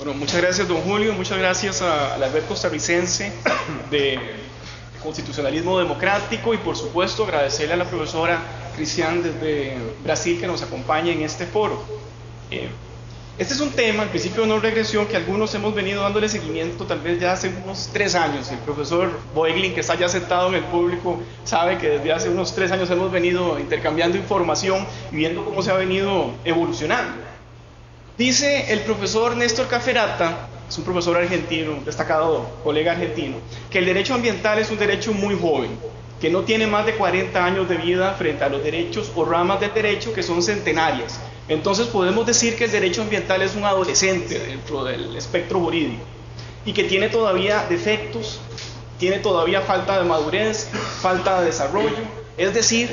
Bueno, muchas gracias, don Julio, muchas gracias a la Red Costarricense de Constitucionalismo Democrático y, por supuesto, agradecerle a la profesora Cristian desde Brasil que nos acompaña en este foro. Este es un tema, el principio de no regresión, que algunos hemos venido dándole seguimiento tal vez ya hace unos 3 años. El profesor Boeglin, que está ya sentado en el público, sabe que desde hace unos 3 años hemos venido intercambiando información y viendo cómo se ha venido evolucionando. Dice el profesor Néstor Cafferata, es un profesor argentino, un destacado colega argentino, que el derecho ambiental es un derecho muy joven, que no tiene más de 40 años de vida frente a los derechos o ramas del derecho que son centenarias. Entonces podemos decir que el derecho ambiental es un adolescente dentro del espectro jurídico y que tiene todavía defectos, tiene todavía falta de madurez, falta de desarrollo. Es decir,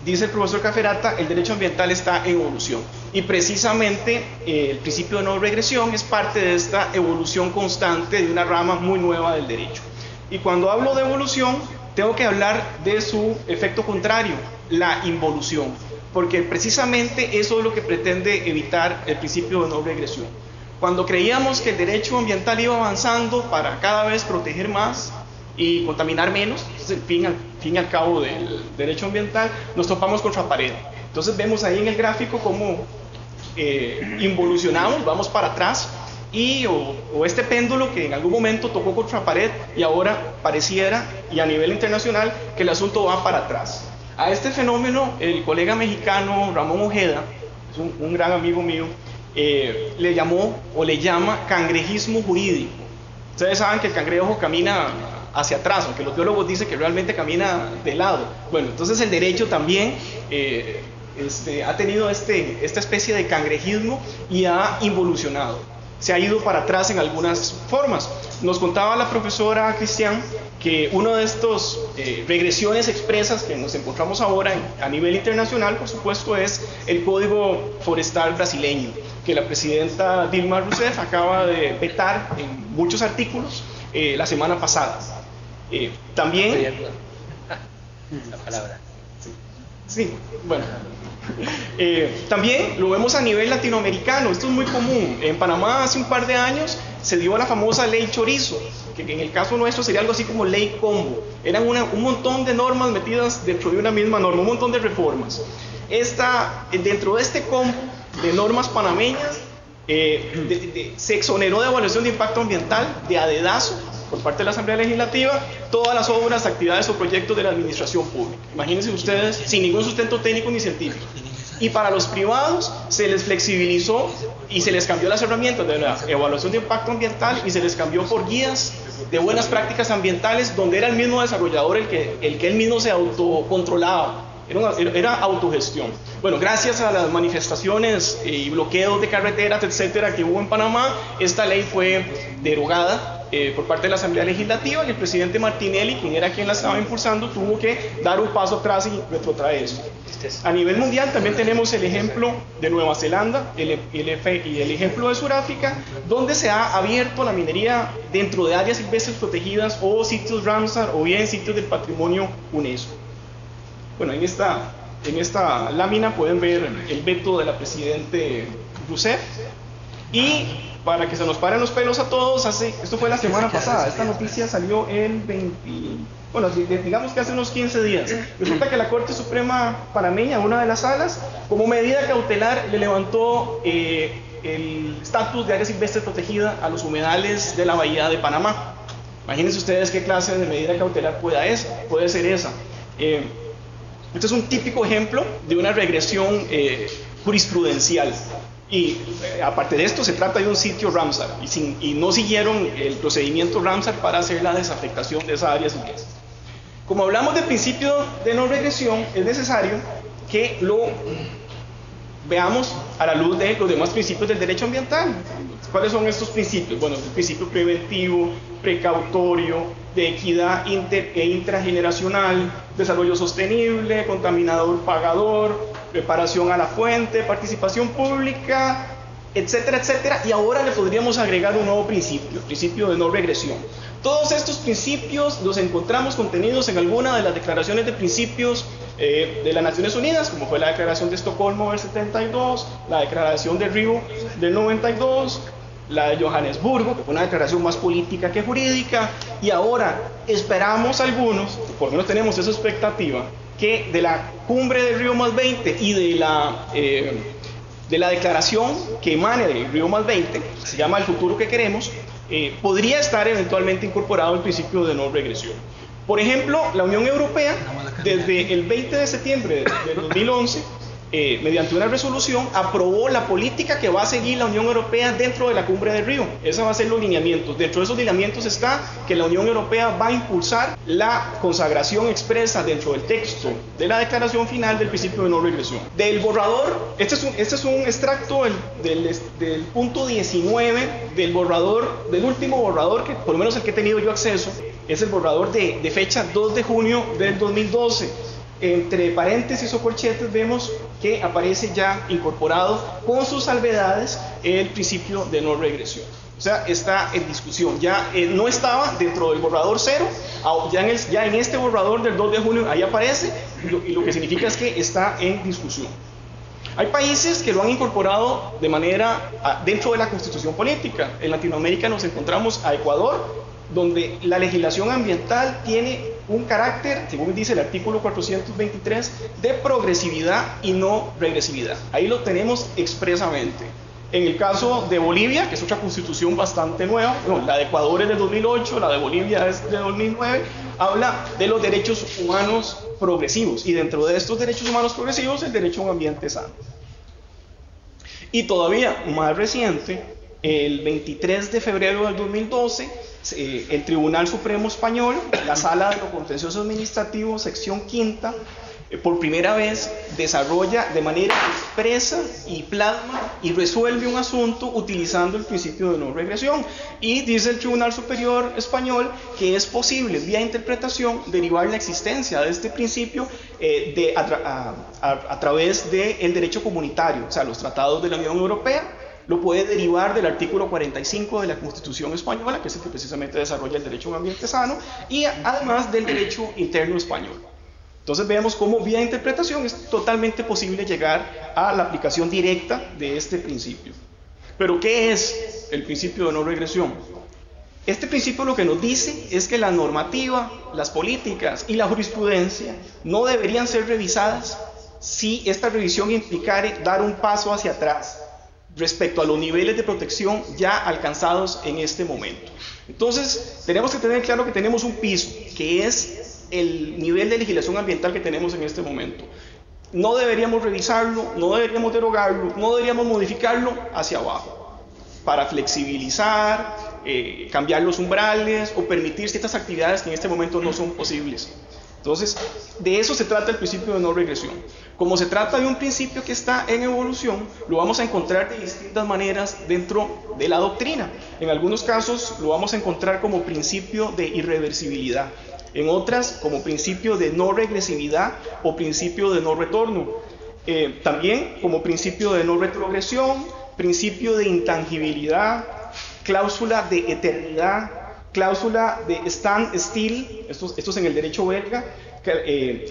dice el profesor Cafferata, el derecho ambiental está en evolución. Y precisamente el principio de no regresión es parte de esta evolución constante de una rama muy nueva del derecho. Y cuando hablo de evolución, tengo que hablar de su efecto contrario, la involución, porque precisamente eso es lo que pretende evitar el principio de no regresión. Cuando creíamos que el derecho ambiental iba avanzando para cada vez proteger más y contaminar menos, es el fin y al cabo del derecho ambiental, nos topamos contra pared. Entonces vemos ahí en el gráfico cómo involucionamos, vamos para atrás, o este péndulo que en algún momento tocó contra pared y ahora pareciera, y a nivel internacional, que el asunto va para atrás. A este fenómeno el colega mexicano Ramón Ojeda, es un gran amigo mío, le llamó o le llama cangrejismo jurídico. Ustedes saben que el cangrejo camina hacia atrás, aunque los biólogos dicen que realmente camina de lado. Bueno, entonces el derecho también ha tenido esta especie de cangrejismo y ha involucionado. Se ha ido para atrás en algunas formas. Nos contaba la profesora Cristian que una de estas regresiones expresas que nos encontramos ahora a nivel internacional, por supuesto, es el Código Forestal brasileño, que la presidenta Dilma Rousseff acaba de vetar en muchos artículos la semana pasada. También... La palabra. Sí, bueno. También lo vemos a nivel latinoamericano, esto es muy común. En Panamá hace un par de años se dio la famosa ley Chorizo, que en el caso nuestro sería algo así como ley combo. Eran un montón de normas metidas dentro de una misma norma, un montón de reformas. Dentro de este combo de normas panameñas se exoneró de evaluación de impacto ambiental de a dedazo por parte de la Asamblea Legislativa todas las obras, actividades o proyectos de la administración pública. Imagínense ustedes, sin ningún sustento técnico ni científico. Y para los privados se les flexibilizó y se les cambió las herramientas de la evaluación de impacto ambiental y se les cambió por guías de buenas prácticas ambientales, donde era el mismo desarrollador el que él mismo se autocontrolaba. Era autogestión. Bueno, gracias a las manifestaciones y bloqueos de carreteras, etcétera, que hubo en Panamá, esta ley fue derogada por parte de la Asamblea Legislativa y el presidente Martinelli, quien era quien la estaba impulsando, tuvo que dar un paso atrás y retrotraer eso. A nivel mundial también tenemos el ejemplo de Nueva Zelanda y el ejemplo de Sudáfrica, donde se ha abierto la minería dentro de áreas silvestres protegidas o sitios Ramsar o bien sitios del patrimonio UNESCO. Bueno, en esta lámina pueden ver el veto de la presidente Rousseff. Y para que se nos paren los pelos a todos, esto fue la semana pasada, esta noticia salió el 20, bueno, digamos que hace unos 15 días. Resulta que la Corte Suprema panameña, una de las salas, como medida cautelar le levantó el estatus de área silvestre protegida a los humedales de la bahía de Panamá. Imagínense ustedes qué clase de medida cautelar puede ser esa. Este es un típico ejemplo de una regresión jurisprudencial. Y aparte de esto, se trata de un sitio Ramsar y no siguieron el procedimiento Ramsar para hacer la desafectación de esa área silvestre. Como hablamos del principio de no regresión, es necesario que lo veamos a la luz de los demás principios del derecho ambiental. ¿Cuáles son estos principios? Bueno, el principio preventivo, precautorio, de equidad intrageneracional, desarrollo sostenible, contaminador pagador, reparación a la fuente, participación pública, etcétera, etcétera. Y ahora le podríamos agregar un nuevo principio, el principio de no regresión. Todos estos principios los encontramos contenidos en alguna de las declaraciones de principios de las Naciones Unidas, como fue la Declaración de Estocolmo del 72, la Declaración de Río del 92, la de Johannesburgo, que fue una declaración más política que jurídica, y ahora esperamos algunos, por lo menos tenemos esa expectativa, que de la cumbre de Río + 20 y de la declaración que emane de Río + 20, que se llama El futuro que queremos, podría estar eventualmente incorporado el principio de no regresión. Por ejemplo, la Unión Europea, desde el 20 de septiembre de 2011, mediante una resolución, aprobó la política que va a seguir la Unión Europea dentro de la cumbre de Río. Esa va a ser los lineamientos. Dentro de esos lineamientos está que la Unión Europea va a impulsar la consagración expresa dentro del texto de la declaración final del principio de no regresión. Del borrador, este es un extracto del punto 19 del borrador, del último borrador, que por lo menos el que he tenido yo acceso, es el borrador de fecha 2 de junio del 2012. Entre paréntesis o corchetes vemos que aparece ya incorporado con sus salvedades el principio de no regresión. O sea, está en discusión. Ya no estaba dentro del borrador 0, ya en este borrador del 2 de junio ahí aparece, y lo que significa es que está en discusión. Hay países que lo han incorporado de manera dentro de la constitución política. En Latinoamérica nos encontramos a Ecuador, donde la legislación ambiental tiene un carácter, según dice el artículo 423, de progresividad y no regresividad. Ahí lo tenemos expresamente. En el caso de Bolivia, que es otra constitución bastante nueva, la de Ecuador es de 2008, la de Bolivia es de 2009, habla de los derechos humanos progresivos, y dentro de estos derechos humanos progresivos, el derecho a un ambiente sano. Y todavía más reciente, el 23 de febrero del 2012, el Tribunal Supremo Español, la Sala de lo Contencioso Administrativo, sección quinta, por primera vez desarrolla de manera expresa y plasma y resuelve un asunto utilizando el principio de no regresión. Y dice el Tribunal Superior Español que es posible, vía interpretación, derivar la existencia de este principio a través del derecho comunitario, o sea, los tratados de la Unión Europea. Lo puede derivar del artículo 45 de la Constitución Española, que es el que precisamente desarrolla el derecho a un ambiente sano, y además del derecho interno español. Entonces vemos cómo vía interpretación es totalmente posible llegar a la aplicación directa de este principio. Pero ¿qué es el principio de no regresión? Este principio lo que nos dice es que la normativa, las políticas y la jurisprudencia no deberían ser revisadas si esta revisión implicare dar un paso hacia atrás respecto a los niveles de protección ya alcanzados en este momento. Entonces, tenemos que tener claro que tenemos un piso, que es el nivel de legislación ambiental que tenemos en este momento. No deberíamos revisarlo, no deberíamos derogarlo, no deberíamos modificarlo hacia abajo, para flexibilizar, cambiar los umbrales o permitir ciertas actividades que en este momento no son posibles. Entonces, de eso se trata el principio de no regresión. Como se trata de un principio que está en evolución, lo vamos a encontrar de distintas maneras dentro de la doctrina. En algunos casos lo vamos a encontrar como principio de irreversibilidad, en otras como principio de no regresividad o principio de no retorno. También como principio de no retrogresión, principio de intangibilidad, cláusula de eternidad, cláusula de stand still, esto es en el derecho belga,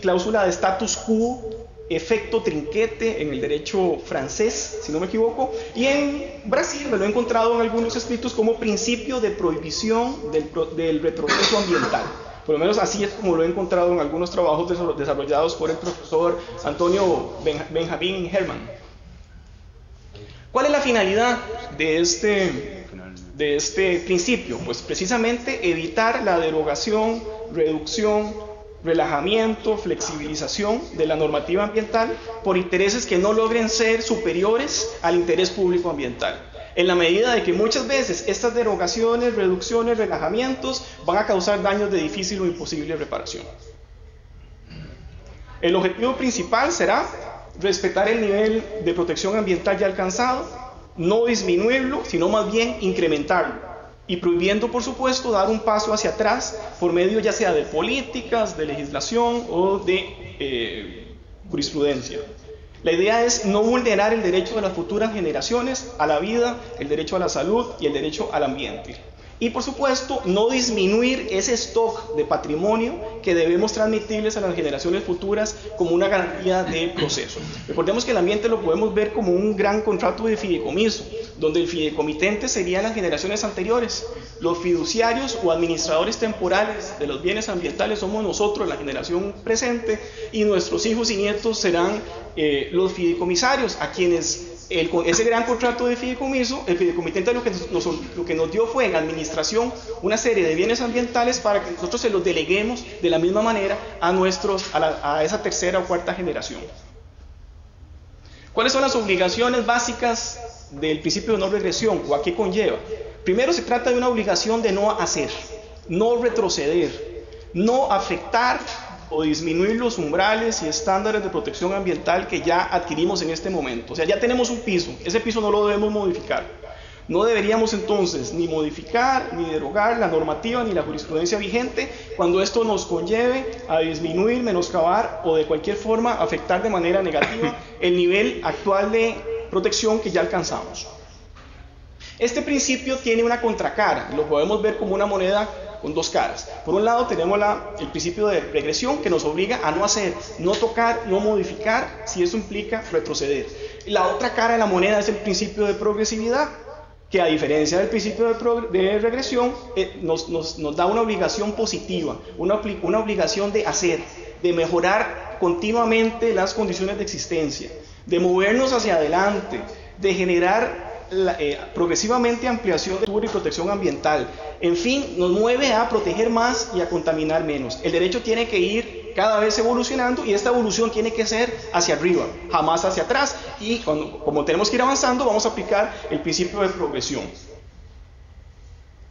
cláusula de status quo, efecto trinquete en el derecho francés, si no me equivoco, y en Brasil me lo he encontrado en algunos escritos como principio de prohibición del retroceso ambiental. Por lo menos así es como lo he encontrado en algunos trabajos desarrollados por el profesor Antonio Benjamín Herman. ¿Cuál es la finalidad de este principio? Pues precisamente evitar la derogación, reducción, relajamiento, flexibilización de la normativa ambiental por intereses que no logren ser superiores al interés público ambiental, en la medida de que muchas veces estas derogaciones, reducciones, relajamientos van a causar daños de difícil o imposible reparación. El objetivo principal será respetar el nivel de protección ambiental ya alcanzado, no disminuirlo, sino más bien incrementarlo, y prohibiendo, por supuesto, dar un paso hacia atrás por medio ya sea de políticas, de legislación o de jurisprudencia. La idea es no vulnerar el derecho de las futuras generaciones a la vida, el derecho a la salud y el derecho al ambiente. Y por supuesto, no disminuir ese stock de patrimonio que debemos transmitirles a las generaciones futuras como una garantía de proceso. Recordemos que el ambiente lo podemos ver como un gran contrato de fideicomiso, donde el fideicomitente serían las generaciones anteriores. Los fiduciarios o administradores temporales de los bienes ambientales somos nosotros, la generación presente, y nuestros hijos y nietos serán los fideicomisarios, a quienes ese gran contrato de fideicomiso, el fideicomitente lo que nos dio fue en administración una serie de bienes ambientales para que nosotros se los deleguemos de la misma manera a esa tercera o cuarta generación. ¿Cuáles son las obligaciones básicas del principio de no regresión o a qué conlleva? Primero, se trata de una obligación de no hacer, no retroceder, no afectar o disminuir los umbrales y estándares de protección ambiental que ya adquirimos en este momento. O sea, ya tenemos un piso, ese piso no lo debemos modificar. No deberíamos entonces ni modificar, ni derogar la normativa ni la jurisprudencia vigente cuando esto nos conlleve a disminuir, menoscabar o de cualquier forma afectar de manera negativa el nivel actual de protección que ya alcanzamos. Este principio tiene una contracara, lo podemos ver como una moneda con dos caras. Por un lado tenemos el principio de regresión que nos obliga a no hacer, no tocar, no modificar si eso implica retroceder. La otra cara de la moneda es el principio de progresividad, que a diferencia del principio de regresión nos da una obligación positiva, una obligación de hacer, de mejorar continuamente las condiciones de existencia, de movernos hacia adelante, de generar progresivamente ampliación de y protección ambiental. En fin, nos mueve a proteger más y a contaminar menos. El derecho tiene que ir cada vez evolucionando y esta evolución tiene que ser hacia arriba, jamás hacia atrás. Y como tenemos que ir avanzando, vamos a aplicar el principio de progresión.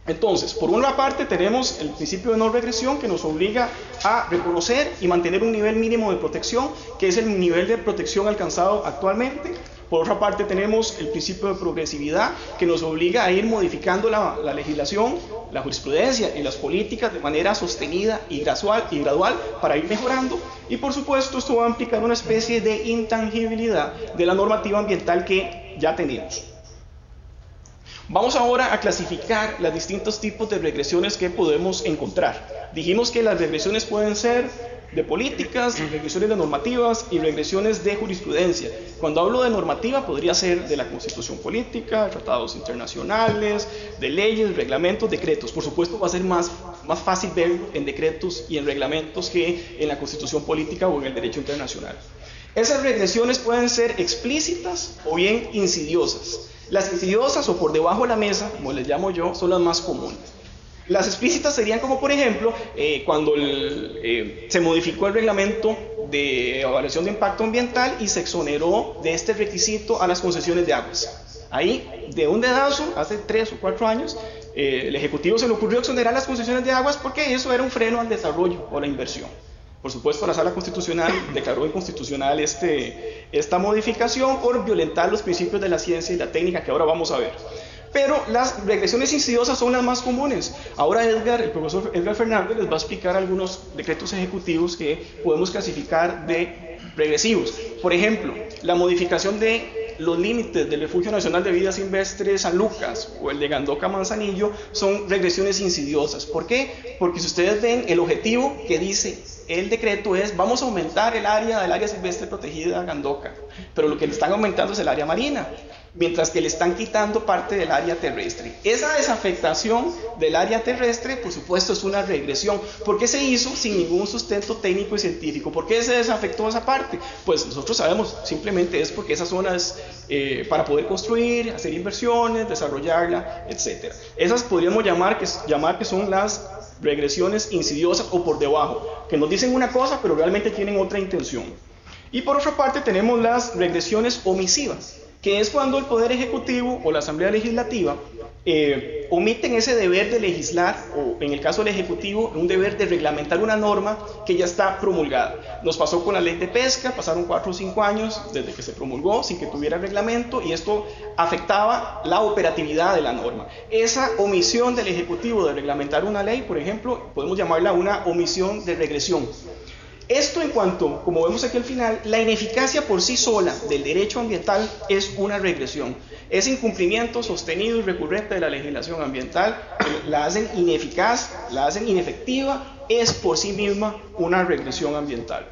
Entonces, por una parte tenemos el principio de no regresión que nos obliga a reconocer y mantener un nivel mínimo de protección, que es el nivel de protección alcanzado actualmente. Por otra parte tenemos el principio de progresividad que nos obliga a ir modificando la legislación, la jurisprudencia y las políticas de manera sostenida y gradual para ir mejorando. Y por supuesto esto va a implicar una especie de intangibilidad de la normativa ambiental que ya tenemos. Vamos ahora a clasificar los distintos tipos de regresiones que podemos encontrar. Dijimos que las regresiones pueden ser de políticas, regresiones de normativas y regresiones de jurisprudencia. Cuando hablo de normativa podría ser de la Constitución política, tratados internacionales, de leyes, reglamentos, decretos. Por supuesto va a ser más fácil verlo en decretos y en reglamentos que en la Constitución política o en el derecho internacional. Esas regresiones pueden ser explícitas o bien insidiosas. Las insidiosas o por debajo de la mesa, como les llamo yo, son las más comunes. Las explícitas serían como por ejemplo cuando se modificó el reglamento de evaluación de impacto ambiental y se exoneró de este requisito a las concesiones de aguas. Ahí, de un dedazo, hace 3 o 4 años, el Ejecutivo se le ocurrió exonerar las concesiones de aguas porque eso era un freno al desarrollo o la inversión. Por supuesto, la Sala Constitucional declaró inconstitucional esta modificación por violentar los principios de la ciencia y la técnica que ahora vamos a ver. Pero las regresiones insidiosas son las más comunes. Ahora el profesor Edgar Fernández les va a explicar algunos decretos ejecutivos que podemos clasificar de regresivos. Por ejemplo, la modificación de los límites del Refugio Nacional de Vida Silvestre San Lucas o el de Gandoca Manzanillo son regresiones insidiosas. ¿Por qué? Porque si ustedes ven el objetivo que dice el decreto es vamos a aumentar el área del área silvestre protegida Gandoca, pero lo que le están aumentando es el área marina, mientras que le están quitando parte del área terrestre. Esa desafectación del área terrestre, por supuesto, es una regresión. ¿Por qué se hizo sin ningún sustento técnico y científico? ¿Por qué se desafectó esa parte? Pues nosotros sabemos, simplemente es porque esa zona es para poder construir, hacer inversiones, desarrollarla, etc. Esas podríamos llamar que son las regresiones insidiosas o por debajo, que nos dicen una cosa pero realmente tienen otra intención. Y por otra parte tenemos las regresiones omisivas, que es cuando el Poder Ejecutivo o la Asamblea Legislativa omiten ese deber de legislar, o en el caso del Ejecutivo, un deber de reglamentar una norma que ya está promulgada. Nos pasó con la ley de pesca, pasaron 4 o 5 años desde que se promulgó sin que tuviera reglamento y esto afectaba la operatividad de la norma. Esa omisión del Ejecutivo de reglamentar una ley, por ejemplo, podemos llamarla una omisión de regresión. Esto en cuanto, como vemos aquí al final, la ineficacia por sí sola del derecho ambiental es una regresión. Ese incumplimiento sostenido y recurrente de la legislación ambiental la hacen ineficaz, la hacen inefectiva, es por sí misma una regresión ambiental.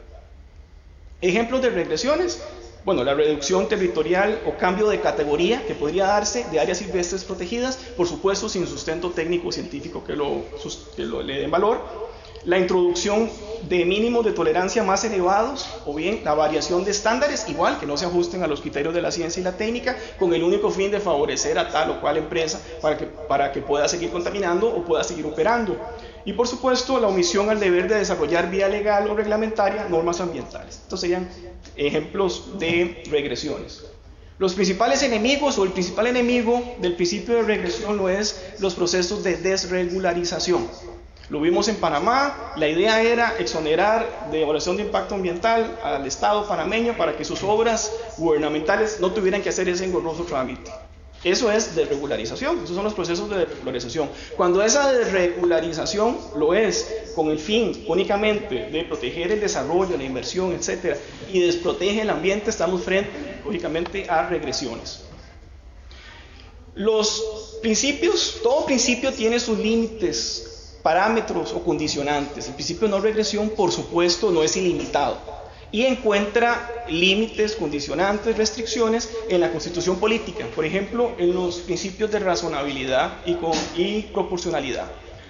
Ejemplos de regresiones: bueno, la reducción territorial o cambio de categoría que podría darse de áreas silvestres protegidas, por supuesto sin sustento técnico científico que le den valor. La introducción de mínimos de tolerancia más elevados, o bien la variación de estándares, igual que no se ajusten a los criterios de la ciencia y la técnica, con el único fin de favorecer a tal o cual empresa para que pueda seguir contaminando o pueda seguir operando. Y por supuesto la omisión al deber de desarrollar vía legal o reglamentaria normas ambientales. Estos serían ejemplos de regresiones. Los principales enemigos o el principal enemigo del principio de regresión lo es los procesos de desregularización. Lo vimos en Panamá. La idea era exonerar de evaluación de impacto ambiental al Estado panameño para que sus obras gubernamentales no tuvieran que hacer ese engorroso trámite. Eso es desregularización, esos son los procesos de desregularización. Cuando esa desregularización lo es con el fin únicamente de proteger el desarrollo, la inversión, etc., y desprotege el ambiente, estamos frente, lógicamente, a regresiones. Los principios, todo principio tiene sus límites, parámetros o condicionantes. El principio de no regresión, por supuesto, no es ilimitado y encuentra límites, condicionantes, restricciones en la constitución política, por ejemplo, en los principios de razonabilidad y proporcionalidad.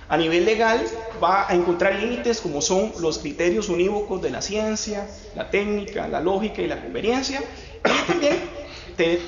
A nivel legal va a encontrar límites como son los criterios unívocos de la ciencia, la técnica, la lógica y la conveniencia, y también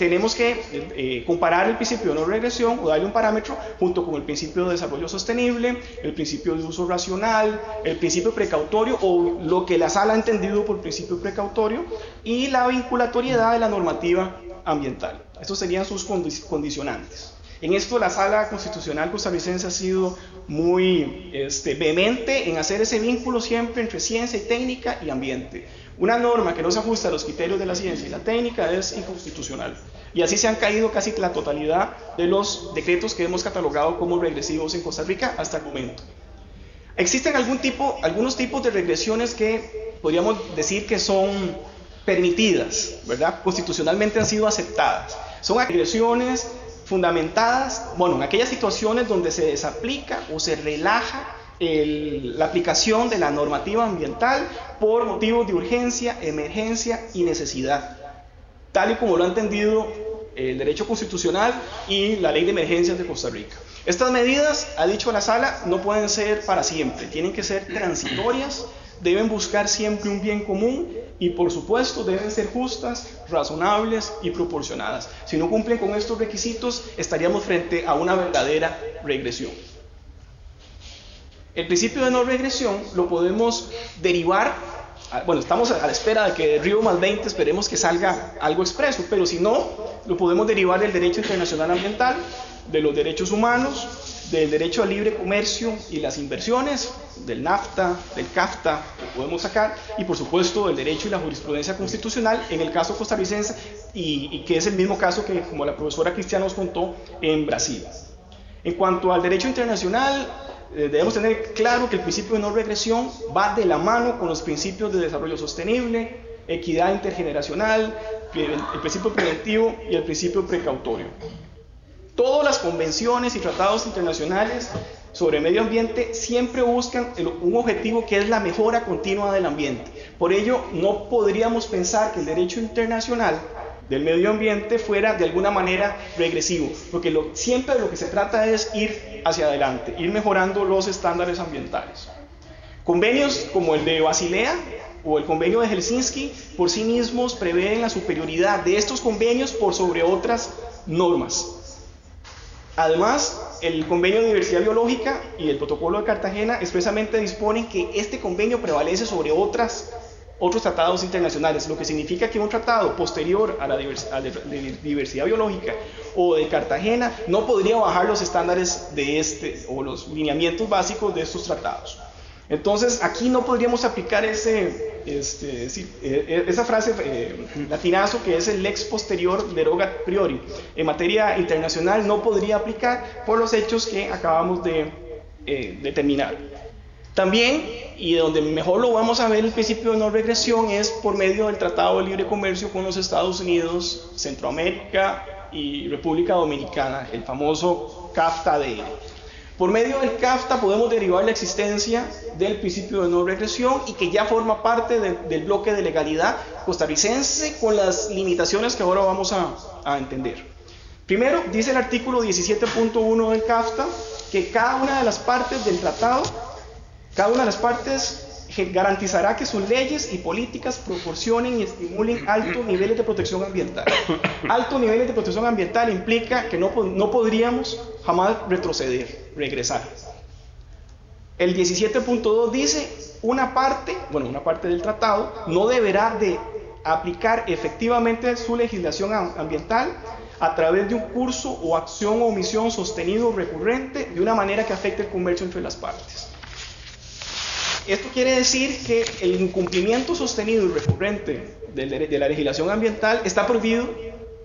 tenemos que comparar el principio de no regresión o darle un parámetro junto con el principio de desarrollo sostenible, el principio de uso racional, el principio precautorio o lo que la sala ha entendido por principio precautorio y la vinculatoriedad de la normativa ambiental. Estos serían sus condicionantes. En esto la Sala Constitucional costarricense ha sido muy vehemente en hacer ese vínculo siempre entre ciencia y técnica y ambiente. Una norma que no se ajusta a los criterios de la ciencia y la técnica es inconstitucional. Y así se han caído casi la totalidad de los decretos que hemos catalogado como regresivos en Costa Rica hasta el momento. Existen algunos tipos de regresiones que podríamos decir que son permitidas, ¿verdad? Constitucionalmente han sido aceptadas. Son regresiones fundamentadas, bueno, en aquellas situaciones donde se desaplica o se relaja la aplicación de la normativa ambiental por motivos de urgencia, emergencia y necesidad, tal y como lo ha entendido el derecho constitucional y la ley de emergencias de Costa Rica. Estas medidas, ha dicho la Sala, no pueden ser para siempre, tienen que ser transitorias, deben buscar siempre un bien común y por supuesto deben ser justas, razonables y proporcionadas. Si no cumplen con estos requisitos, estaríamos frente a una verdadera regresión. El principio de no regresión lo podemos derivar, bueno, estamos a la espera de que de Río más 20 esperemos que salga algo expreso, pero si no, lo podemos derivar del derecho internacional ambiental, de los derechos humanos, del derecho al libre comercio y las inversiones, del NAFTA, del CAFTA, lo podemos sacar, y por supuesto del derecho y la jurisprudencia constitucional en el caso costarricense, y que es el mismo caso que, como la profesora Cristiana nos contó, en Brasil. En cuanto al derecho internacional, debemos tener claro que el principio de no regresión va de la mano con los principios de desarrollo sostenible, equidad intergeneracional, el principio preventivo y el principio precautorio. Todas las convenciones y tratados internacionales sobre medio ambiente siempre buscan un objetivo que es la mejora continua del ambiente. Por ello, no podríamos pensar que el derecho internacional del medio ambiente fuera de alguna manera regresivo, porque siempre de lo que se trata es ir hacia adelante, ir mejorando los estándares ambientales. Convenios como el de Basilea o el convenio de Helsinki por sí mismos prevén la superioridad de estos convenios por sobre otras normas. Además, el convenio de diversidad biológica y el protocolo de Cartagena expresamente disponen que este convenio prevalece sobre otros tratados internacionales, lo que significa que un tratado posterior a la diversidad biológica o de Cartagena no podría bajar los estándares de o los lineamientos básicos de estos tratados. Entonces, aquí no podríamos aplicar esa frase latinazo que es el lex posterior derogat priori. En materia internacional no podría aplicar por los hechos que acabamos de determinar. También, y donde mejor lo vamos a ver el principio de no regresión, es por medio del Tratado de Libre Comercio con los Estados Unidos, Centroamérica, y República Dominicana, el famoso CAFTA-DR. Por medio del CAFTA podemos derivar la existencia del principio de no regresión y que ya forma parte del bloque de legalidad costarricense con las limitaciones que ahora vamos a entender. Primero, dice el artículo 17.1 del CAFTA que cada una de las partes del tratado, cada una de las partes garantizará que sus leyes y políticas proporcionen y estimulen altos niveles de protección ambiental. Altos niveles de protección ambiental implica que no podríamos jamás retroceder, regresar. El 17.2 dice, una parte del tratado no deberá de aplicar efectivamente su legislación ambiental a través de un curso o acción o omisión sostenido o recurrente de una manera que afecte el comercio entre las partes. Esto quiere decir que el incumplimiento sostenido y recurrente de la legislación ambiental está prohibido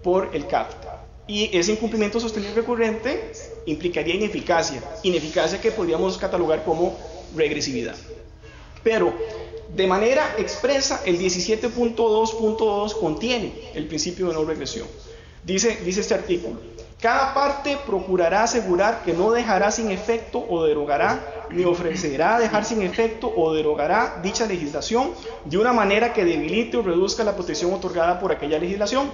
por el CAFTA. Y ese incumplimiento sostenido y recurrente implicaría ineficacia que podríamos catalogar como regresividad. Pero de manera expresa, el 17.2.2 contiene el principio de no regresión. Dice este artículo: cada parte procurará asegurar que no dejará sin efecto o derogará, ni ofrecerá dejar sin efecto o derogará dicha legislación de una manera que debilite o reduzca la protección otorgada por aquella legislación,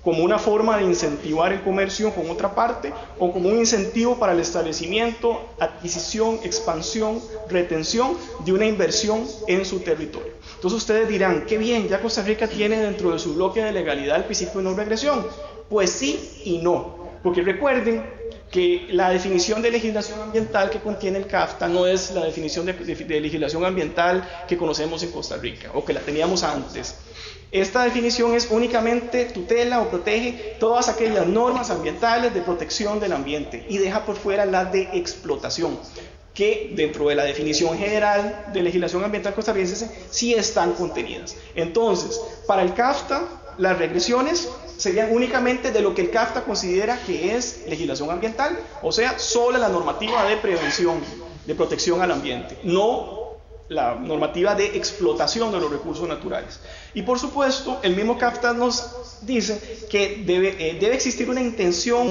como una forma de incentivar el comercio con otra parte o como un incentivo para el establecimiento, adquisición, expansión, retención de una inversión en su territorio. Entonces ustedes dirán, qué bien, ya Costa Rica tiene dentro de su bloque de legalidad el principio de no regresión. Pues sí y no, porque recuerden que la definición de legislación ambiental que contiene el CAFTA no es la definición de legislación ambiental que conocemos en Costa Rica o que la teníamos antes. Esta definición es únicamente tutela o protege todas aquellas normas ambientales de protección del ambiente y deja por fuera las de explotación, que dentro de la definición general de legislación ambiental costarricense sí están contenidas. Entonces, para el CAFTA, las regresiones serían únicamente de lo que el CAFTA considera que es legislación ambiental, o sea, solo la normativa de prevención, de protección al ambiente, no la normativa de explotación de los recursos naturales. Y por supuesto, el mismo CAFTA nos dice que debe existir una intención